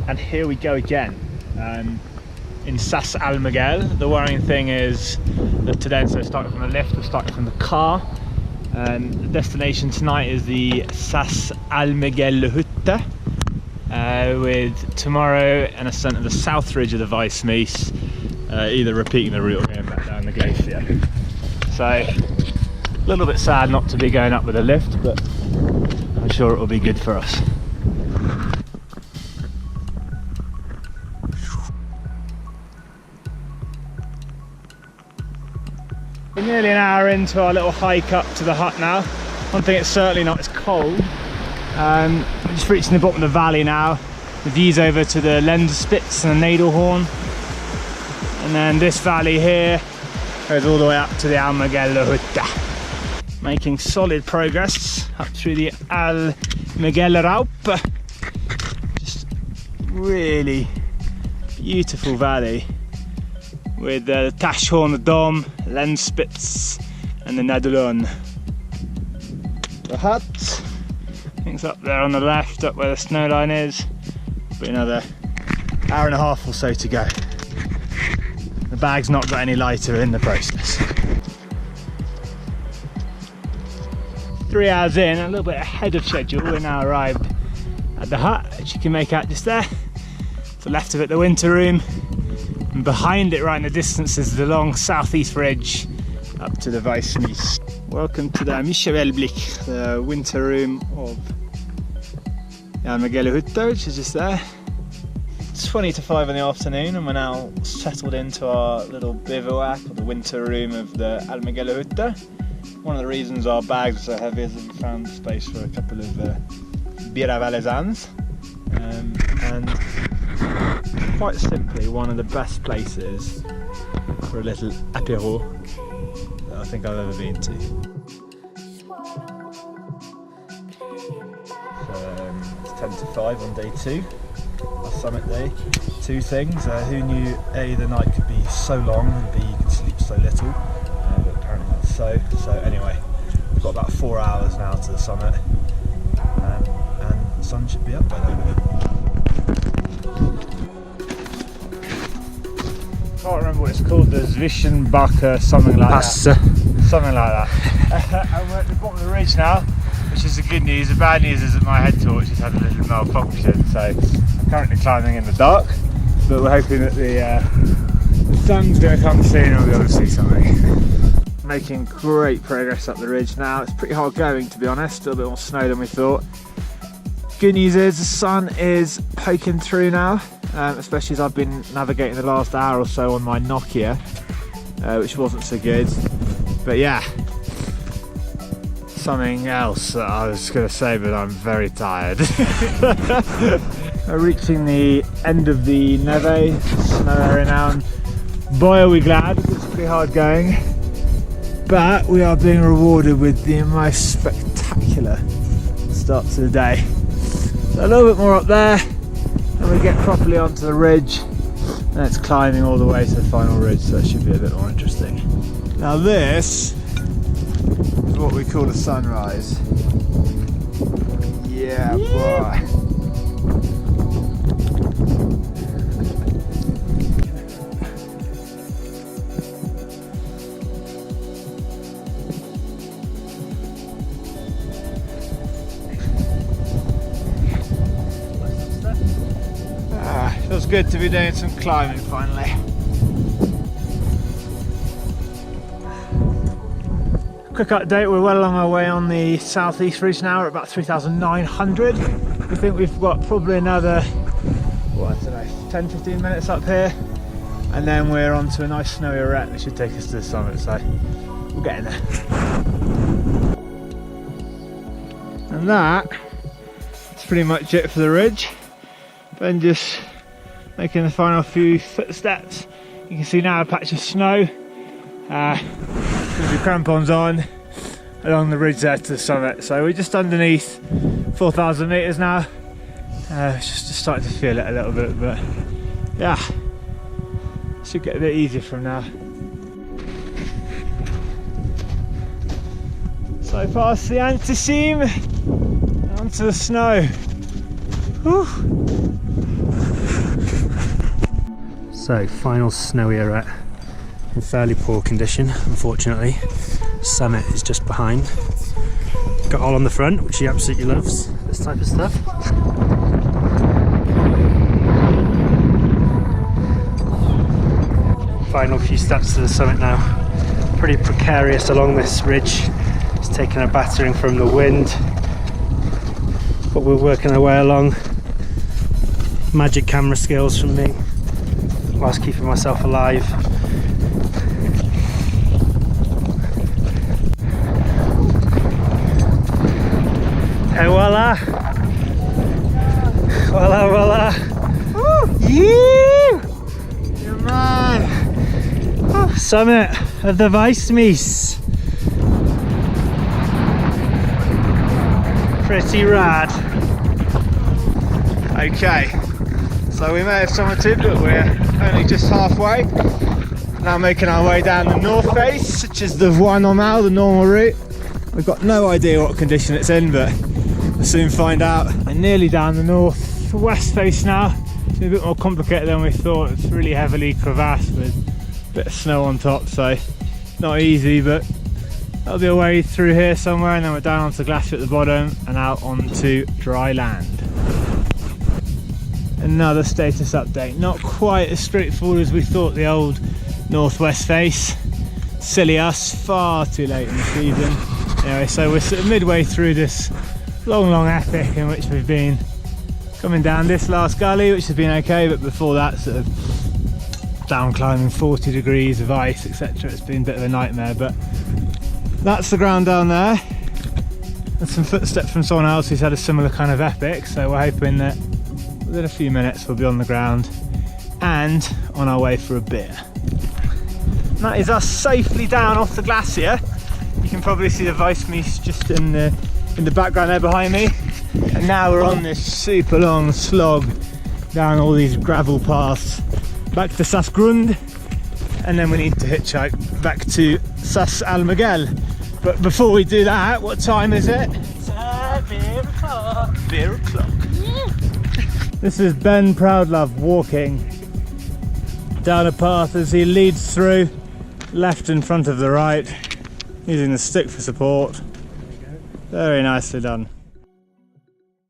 and here we go again. In Sas Almagell. The worrying thing is that today, instead of starting from the lift, we're starting from the car. The destination tonight is the Sas Almagell Hütte, with tomorrow an ascent of the south ridge of the Weissmies, either repeating the route or going back down the glacier. So, a little bit sad not to be going up with a lift, but I'm sure it will be good for us. We're nearly an hour into our little hike up to the hut now. One thing it's certainly not, it's cold. We're just reaching the bottom of the valley now. The views over to the Lenderspitz and the Nadelhorn. And then this valley here goes all the way up to the Almagell Hütte. Making solid progress up through the Almagell Raup. Just really beautiful valley, with the Taschhorn, the Dom, Lenderspitz and the Nadelhorn. The hut, things up there on the left, up where the snow line is. But another hour and a half or so to go. The bag's not got any lighter in the process. 3 hours in, a little bit ahead of schedule, we're now arrived at the hut, which you can make out just there. To the left of it, the winter room. And behind it, right in the distance, is the long southeast ridge up to the Weissmies. Welcome to the Michaelblick, the winter room of the Almagell Hütte, which is just there. It's 20 to 5 in the afternoon, and we're now settled into our little bivouac, or the winter room of the Almagell Hütte. One of the reasons our bags are so heavy is that we found space for a couple of Bira Valaisannes. And quite simply, one of the best places for a little apéro that I think I've ever been to. So, it's 10 to 5 on day 2, our summit day. 2 things, who knew A, the night could be so long, and B, you could sleep so little, but apparently that's so. So anyway, we've got about 4 hours now to the summit, and the sun should be up by then. I can't remember what it's called, the Zwischenbach, something like that. Something like that. And we're at the bottom of the ridge now, which is the good news. The bad news is that my head torch has had a little malfunction, so I'm currently climbing in the dark, but we're hoping that the sun's going to come soon and we'll be able to see something. Making great progress up the ridge now. It's pretty hard going, to be honest, a little bit more snow than we thought. Good news is the sun is poking through now, especially as I've been navigating the last hour or so on my Nokia, which wasn't so good. But yeah, something else that I was going to say, but I'm very tired. We're reaching the end of the neve, snow area now, and boy are we glad. It's pretty hard going, but we are being rewarded with the most spectacular start to the day. So a little bit more up there, and we get properly onto the ridge, and it's climbing all the way to the final ridge, so it should be a bit more interesting. Now this is what we call a sunrise. Yeah, boy. Feels good to be doing some climbing finally. Quick update, we're well along our way on the southeast ridge now. We're at about 3,900. We think we've got probably another, what, I don't know, 10-15 minutes up here, and then we're onto a nice snowy arête that should take us to the summit, so we'll get in there. And that's pretty much it for the ridge. Then just making the final few footsteps. You can see now a patch of snow. With the crampons on along the ridge there to the summit. So we're just underneath 4,000 metres now. It's just starting to feel it a little bit, but yeah, should get a bit easier from now. So past the Antiseam, onto the snow. Whew. So, final snowy arete in fairly poor condition, unfortunately. Summit is just behind. Got all on the front, which he absolutely loves, this type of stuff. Final few steps to the summit now. Pretty precarious along this ridge. It's taken a battering from the wind, but we're working our way along. Magic camera skills from me, whilst keeping myself alive. Et voila! Voila, voila! Yeah! Yeah, man! Summit of the Weissmies. Pretty rad. Okay, so we may have summited, but we're only just halfway. Now making our way down the north face, which is the voie normale, the normal route. We've got no idea what condition it's in, but we'll soon find out. We're nearly down the northwest face now. It's a bit more complicated than we thought. It's really heavily crevassed with a bit of snow on top, so not easy, but that'll be a way through here somewhere, and then we're down onto the glacier at the bottom and out onto dry land. Another status update. Not quite as straightforward as we thought the old northwest face. Silly us, far too late in the season. Anyway, so we're sort of midway through this long epic in which we've been coming down this last gully, which has been okay, but before that sort of down climbing 40 degrees of ice, etc. It's been a bit of a nightmare, but that's the ground down there. And some footsteps from someone else who's had a similar kind of epic, so we're hoping that within a few minutes we'll be on the ground and on our way for a beer. And that is us safely down off the glacier. You can probably see the Weissmies just in the background there behind me. And now we're on this super long slog down all these gravel paths back to Sassgrund, and then we need to hitchhike back to Sass Almagel. But before we do that, what time is it? It's beer o'clock. Beer o'clock. Yeah. This is Ben Proudlove walking down a path as he leads through, left in front of the right, using the stick for support. Very nicely done.